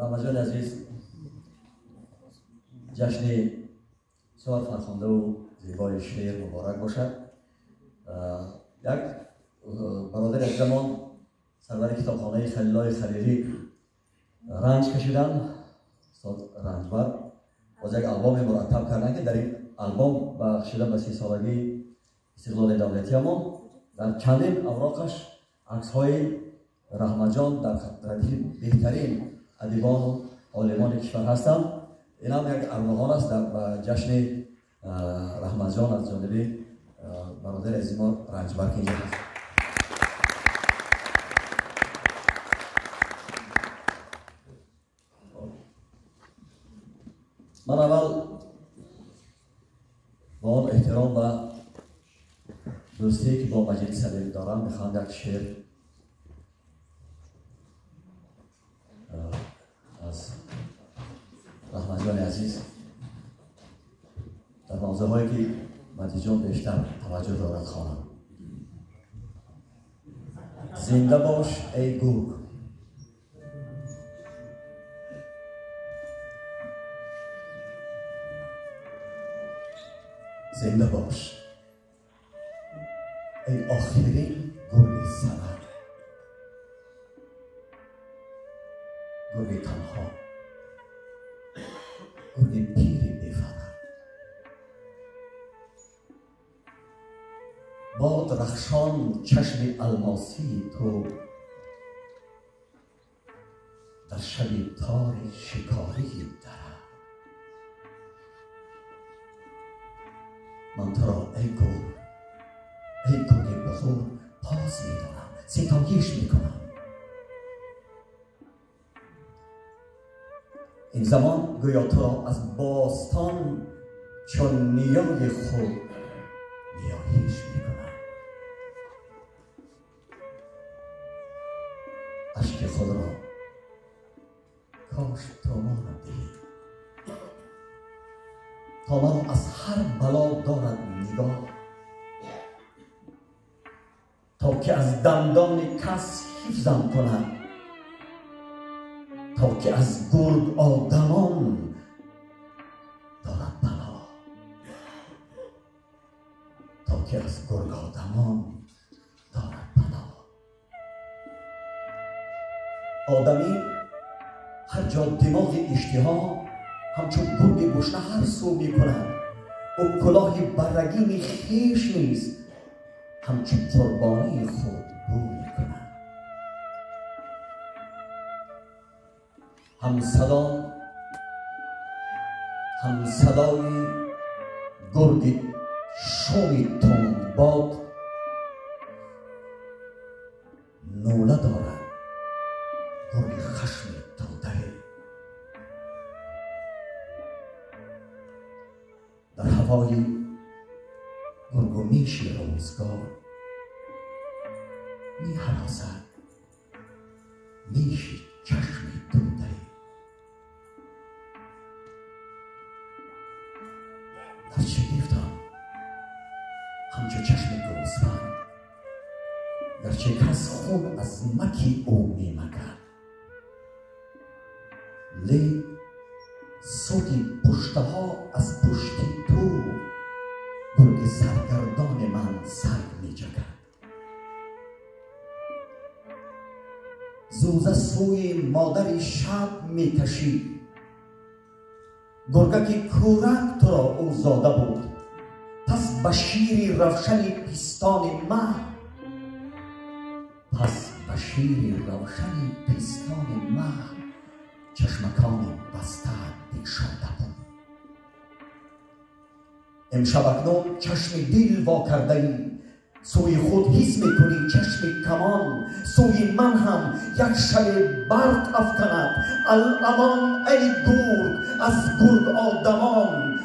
رمضان عزیز جشن سال فرخنده و زیبای شعر مبارک باشد. یک برادر یک زمان سرور کتابخانه خلیلای خلیلی رنج کشیدن، استاد رنجبر باز یک البوم مرتب کردن که در این البوم بخشیده به 30 سالگی استقلال دولتی ما در چندین اوراقش عکس‌های رحمت جان در بهترین ادیبان و عالمان کشور هستند. این هم یک ارمغان است در جشن رحمت جان از جانب برادر عزیز ما رنجبر که اینجا هست. من اول با آن احترام و دوستی که با مجلس علی دارم میخوام یک شعر از رحمت جان عزیز در موضوع هایی که مجلس جان بیشتر توجه دارد خوانم. زنده باش ای گرگ، زنده باش ای آخرین گرگ سبر، گرگ تنها، گرگ پیر بی‌فرار. باد رخشان چشم الماسی تو در شب تار شکاری درد. من تو را ای گرگ، ای گرگ بزرگ پاس می‌دارم، ستایش می‌کنم. این زمان گویا تو را از باستان چون نیای خود نیایش می‌کنم. اشک خود را کاش تو مانم دهی، تا مرا از هر بلا دارد نگاه، تا که از دندان کس حفظم کند، تا که از گرگ آدمان دارد پناه، تا که از گرگ آدمان دارد پناه. آدمی هر جا دماغ اشتها همچون گرگ گشنه هر سو می کند. او کلاه برگین خویش نیست، همچون قربانی خود بو می کند. هم صدای گرگ شومی تند باد نوله دارد گرگ خشم توده. در هوای گرگ و میش روزگار می هراسد میش چشم توده. در شگفتم همچو چشم گوسفند، گرچه کس خون از مکی او می مکد، لی صوتی پشته ها از پشتی تو گرگ سرگردان من سر می جکد. زوزه سوی مادر شب می کشید، گرگک کورک تو را او زاده بود. پس به شیر روشن پیستان مه، پس به شیر روشن پیستان مه چشمکان بسته بگشاده بود. امشب اکنون چشم دل وا کرده ای، سوی خود حس میکنی چشم کمان. سوی من هم یک شب برق افکند. الامان ای گرگ از گرگ آدمان،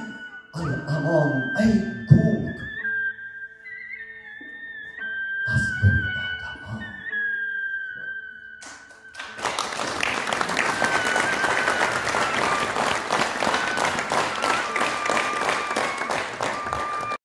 الامان ای گرگ